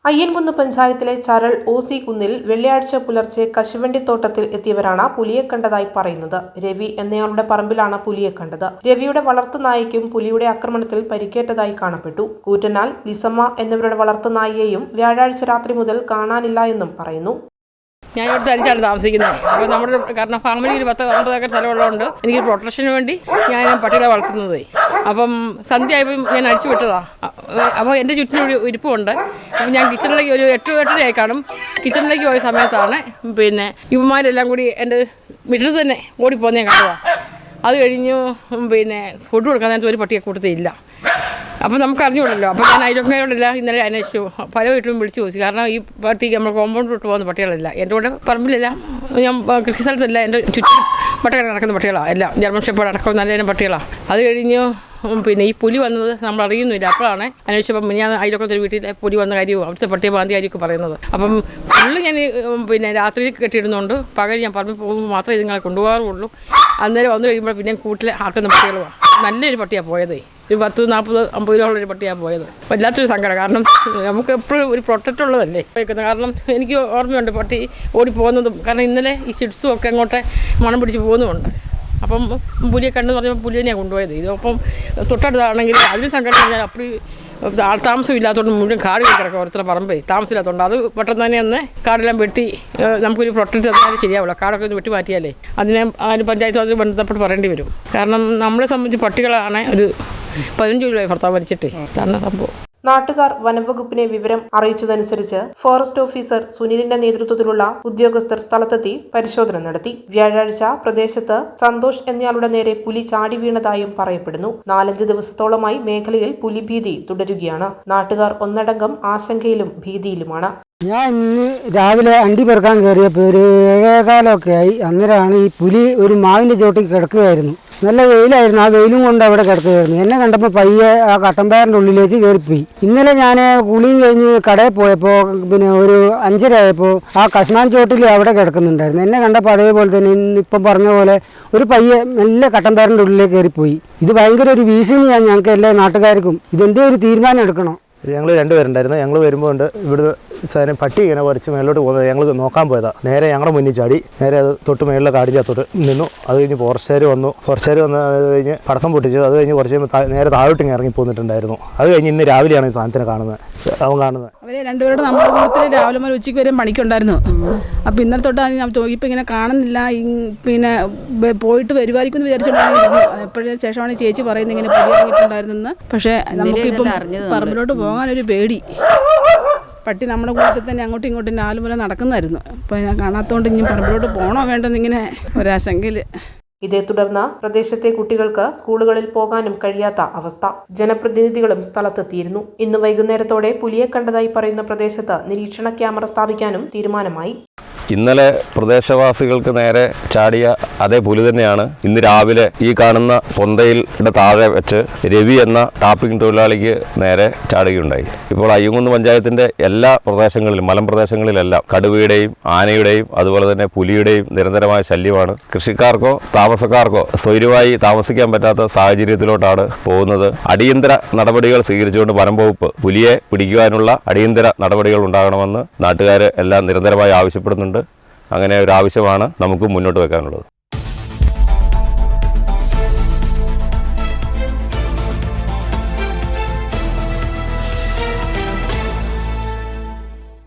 അയ്യൻകുന്ന് പഞ്ചായത്തിലെ ചരൾ OC കുന്നിൽ വെള്ളിയാഴ്ച പുലർച്ചെ കശുവണ്ടിത്തോട്ടത്തിൽ എത്തിയവരാണ് പുലിയെ കണ്ടതായി പറയുന്നത്. രവി എന്നയാളുടെ പറമ്പിലാണ് പുലിയെ കണ്ടത്. രവിയുടെ വളർത്തുനായയ്ക്കും പുലിയുടെ ആക്രമണത്തിൽ പരിക്കേറ്റതായി കാണപ്പെട്ടു. കൂറ്റനാൽ, ലിസമ്മ എന്നിവരുടെ വളർത്തുനായയെയും വ്യാഴാഴ്ച രാത്രി മുതൽ കാണാനില്ല എന്നും പറയുന്നു. ഞാൻ ഇവിടുത്തെ അരിച്ചാണ് താമസിക്കുന്നത്. അപ്പോൾ നമ്മുടെ കാരണം ഫാമിലി ഒരു 10-9 ഏക്കർ സ്ഥലമുള്ളതുകൊണ്ട് എനിക്ക് പ്രൊട്ടക്ഷന് വേണ്ടി ഞാൻ പട്ടികളെ വളർത്തുന്നത്. അപ്പം സന്ധ്യയായപ്പോൾ ഞാൻ അടിച്ചു വിട്ടതാണ്. അപ്പോൾ എൻ്റെ ചുറ്റിനൊരു ഇരിപ്പുണ്ട്. അപ്പം ഞാൻ കിച്ചണിലേക്ക് ഒരു 8-8:30 കാണും. കിച്ചണിലേക്ക് പോയ സമയത്താണ് ഇവന്മാരെല്ലാം കൂടി എൻ്റെ വീട്ടിൽ തന്നെ ഓടിപ്പോകുന്ന ഞാൻ കണ്ടതാണ്. അത് കഴിഞ്ഞു ഫുഡ് കൊടുക്കാൻ നേരത്തെ ഒരു പട്ടിയെ കൂട്ടത്തില്ല. അപ്പോൾ നമുക്ക് അറിഞ്ഞുകൂടല്ലോ. അപ്പോൾ ഞാൻ അയൽവക്കരോടില്ല ഇന്നലെ അന്വേഷിച്ചു, പല വീട്ടിലും വിളിച്ചു ചോദിച്ചു. കാരണം ഈ പട്ടിക്ക് നമ്മൾ കോമ്പൗണ്ട് വിട്ട് പോകുന്ന പട്ടികളല്ല. എൻ്റെ കൂടെ പറമ്പിലല്ല, ഞാൻ കൃഷി സ്ഥലത്തല്ല, എൻ്റെ ചുറ്റും പട്ടകൾ നടക്കുന്ന പട്ടികളാണ് എല്ലാം. ജർമ്മൻ ഷെപ്പേർഡ് അടക്കം നല്ല പട്ടികളാണ്. അത് കഴിഞ്ഞു ഈ പുലി വന്നത് നമ്മൾ അറിയുന്നില്ല. അപ്പോഴാണ് അന്വേഷിച്ചപ്പം ഞാൻ അയൽവക്കത്തൊരു വീട്ടിൽ പുലി വന്ന കാര്യവും അവിടുത്തെ പട്ടിയെ മാന്തിയ കാര്യമൊക്കെ പറയുന്നത്. അപ്പം ഫുള്ള് ഞാൻ രാത്രി കെട്ടിയിടുന്നുണ്ട്. പകൽ ഞാൻ പറമ്പിൽ പോകുമ്പോൾ മാത്രമേ ഇതുങ്ങളെ കൊണ്ടുപോകാറുള്ളൂ. അന്നേരം വന്നു കഴിയുമ്പോൾ പിന്നെ കൂട്ടിൽ ആക്കുന്ന പട്ടികളുമാണ്. നല്ലൊരു പട്ടിയാണ് പോയത്. ഒരു 10-40-50 രൂപയുള്ളൊരു പട്ടിയാണ് പോയത്. വല്ലാത്തൊരു സങ്കടം. കാരണം നമുക്ക് എപ്പോഴും ഒരു പ്രൊട്ടക്റ്റ് ഉള്ളതല്ലേ വയ്ക്കുന്നത്. കാരണം എനിക്ക് ഓർമ്മയുണ്ട് പട്ടി ഓടിപ്പോകുന്നതും. കാരണം ഇന്നലെ ഈ ചിഡ്സും ഒക്കെ അങ്ങോട്ട് മണം പിടിച്ച് പോകുന്നുമുണ്ട്. അപ്പം പുലിയെ കണ്ടെന്ന് പറഞ്ഞപ്പോൾ പുലി തന്നെയാണ് കൊണ്ടുപോയത്. ഇതപ്പം തൊട്ടടുത്താണെങ്കിൽ അതിന് സങ്കടം കഴിഞ്ഞാൽ അപ്പോൾ താമസം ഇല്ലാത്തതുകൊണ്ട് മുഴുവൻ കാട് കിടക്കുക. ഓരോരുത്തരുടെ പറമ്പേ താമസമില്ലാത്തതുകൊണ്ട് അത് പെട്ടെന്ന് തന്നെ ഒന്ന് കാടെല്ലാം വെട്ടി നമുക്കൊരു പ്രൊട്ടക്റ്റ് തന്നാലും ശരിയാവില്ല. കാടൊക്കെ ഒന്ന് വെട്ടി മാറ്റിയാലേ അതിന് പഞ്ചായത്ത് ബന്ധപ്പെട്ട് പറയേണ്ടി വരും. കാരണം നമ്മളെ സംബന്ധിച്ച് പട്ടികളാണ് ഒരു 15 രൂപയായി ഭർത്താവ് മരിച്ചിട്ട്. കാരണം സംഭവം നാട്ടുകാർ വനംവകുപ്പിനെ വിവരം അറിയിച്ചതനുസരിച്ച് ഫോറസ്റ്റ് ഓഫീസർ സുനിലിന്റെ നേതൃത്വത്തിലുള്ള ഉദ്യോഗസ്ഥർ സ്ഥലത്തെത്തി പരിശോധന നടത്തി. വ്യാഴാഴ്ച പ്രദേശത്ത് സന്തോഷ് എന്നയാളുടെ നേരെ പുലി ചാടി വീണതായും പറയപ്പെടുന്നു. 4-5 ദിവസത്തോളമായി മേഖലയിൽ പുലിഭീതി തുടരുകയാണ്. നാട്ടുകാർ ഒന്നടങ്കം ആശങ്കയിലും ഭീതിയിലുമാണ്. ഞാൻ ഇന്ന് രാവിലെ അണ്ടി പെറുക്കാൻ കയറിയപ്പോൾ ഒരു 7:15 ആയി. അന്നേരമാണ് ഈ പുലി ഒരു മാവിൻ്റെ ചോട്ടിൽ കിടക്കുകയായിരുന്നു. നല്ല വെയിലായിരുന്നു. ആ വെയിലും കൊണ്ട് അവിടെ കിടക്കുകയായിരുന്നു. എന്നെ കണ്ടപ്പോൾ പയ്യെ ആ കട്ടമ്പയറിൻ്റെ ഉള്ളിലേക്ക് കയറിപ്പോയി. ഇന്നലെ ഞാൻ കുളിയും കഴിഞ്ഞ് കടയിൽ പോയപ്പോൾ ഒരു 5:30 ആയപ്പോൾ ആ കശ്മാൻ ചോട്ടിൽ അവിടെ കിടക്കുന്നുണ്ടായിരുന്നു. എന്നെ കണ്ടപ്പോൾ അതേപോലെ തന്നെ ഇപ്പം പറഞ്ഞ പോലെ ഒരു പയ്യെ നല്ല കട്ടമ്പയറിൻ്റെ ഉള്ളിലേക്ക് കയറിപ്പോയി. ഇത് ഭയങ്കര ഒരു ഭീഷണിയാണ് ഞങ്ങൾക്ക് എല്ലാ നാട്ടുകാർക്കും. ഇതെന്തേ ഒരു തീരുമാനം എടുക്കണം. ഞങ്ങൾ 2 പേരുണ്ടായിരുന്നു. ഞങ്ങൾ വരുമ്പോൾ ഇവിടുന്ന് സാധനം പട്ടി ഇങ്ങനെ കുറച്ച് മേളിലോട്ട് പോകുന്നത് ഞങ്ങൾ നോക്കാൻ പോയതാണ്. നേരെ ഞങ്ങളുടെ മുന്നിൽ ചാടി നേരെ അത് തൊട്ട് മേളിലെ കാടിനകത്തോട്ട് നിന്നു. അത് കഴിഞ്ഞ് ഫോറസ്റ്റുകാർ വന്നു. അത് കഴിഞ്ഞ് പടക്കം പൊട്ടിച്ചു. അത് കഴിഞ്ഞ് കുറച്ച് നേരെ താഴോട്ട് ഇറങ്ങി പോന്നിട്ടുണ്ടായിരുന്നു. അത് കഴിഞ്ഞ് ഇന്ന് രാവിലെയാണ് ഈ സാധനത്തിനെ കാണുന്നത്. അവരെ 2 പേരോട് നമ്മുടെ കൂട്ടത്തിൽ രാവിലെ മുതൽ ഉച്ചയ്ക്ക് വരെ പണിക്കുണ്ടായിരുന്നു. അപ്പോൾ ഇന്നലെ തൊട്ട് ഞാൻ ചോദിപ്പോൾ ഇങ്ങനെ കാണുന്നില്ല, പോയിട്ട് വരുമായിരിക്കും എന്ന് വിചാരിച്ചിട്ടുണ്ടായിരുന്നു. എപ്പോഴും ശേഷമാണ് ചേച്ചി പറയുന്നത് ഇങ്ങനെ പുലി ഇറങ്ങിയിട്ടുണ്ടായിരുന്നെന്ന്. പക്ഷേ നമുക്കിപ്പം പറമ്പിലോട്ട് പോകാനൊരു പേടി. പട്ടി നമ്മുടെ കൂട്ടത്തിൽ തന്നെ അങ്ങോട്ടും ഇങ്ങോട്ടും 4 മുല നടക്കുന്നതായിരുന്നു. അപ്പോൾ ഞാൻ കാണാത്തതുകൊണ്ട് ഇനി പറമ്പിലോട്ട് പോകണോ വേണ്ടെന്നിങ്ങനെ ഒരാശങ്കയിൽ. ഇതേ തുടർന്ന് പ്രദേശത്തെ കുട്ടികൾക്ക് സ്കൂളുകളിൽ പോകാനും കഴിയാത്ത അവസ്ഥ. ജനപ്രതിനിധികളും സ്ഥലത്തെത്തിയിരുന്നു. ഇന്ന് വൈകുന്നേരത്തോടെ പുലിയെ കണ്ടതായി പറയുന്ന പ്രദേശത്ത് നിരീക്ഷണ ക്യാമറ സ്ഥാപിക്കാനും തീരുമാനമായി. ഇന്നലെ പ്രദേശവാസികൾക്ക് നേരെ ചാടിയ അതേ പുലി തന്നെയാണ് ഇന്ന് രാവിലെ ഈ കാണുന്ന പൊന്തയുടെ താഴെ വെച്ച് രവി എന്ന ടാപ്പിംഗ് തൊഴിലാളിക്ക് നേരെ ചാടുകയുണ്ടായി. ഇപ്പോൾ അയ്യൻകുന്ന് പഞ്ചായത്തിന്റെ എല്ലാ പ്രദേശങ്ങളിലും മലമ്പ്രദേശങ്ങളിലെല്ലാം കടുവയുടെയും ആനയുടെയും അതുപോലെ തന്നെ പുലിയുടെയും നിരന്തരമായ ശല്യമാണ്. കൃഷിക്കാർക്കോ താമസക്കാർക്കോ സ്വൈര്യമായി താമസിക്കാൻ പറ്റാത്ത സാഹചര്യത്തിലോട്ടാണ് പോകുന്നത്. അടിയന്തര നടപടികൾ സ്വീകരിച്ചുകൊണ്ട് വനം വകുപ്പ് പുലിയെ പിടിക്കുവാനുള്ള അടിയന്തര നടപടികൾ ഉണ്ടാകണമെന്ന് നാട്ടുകാർ എല്ലാം നിരന്തരമായി ആവശ്യപ്പെടുന്നുണ്ട്. അങ്ങനെ ഒരു ആവശ്യമാണ് നമുക്ക് മുന്നോട്ട് വെക്കാനുള്ളത്.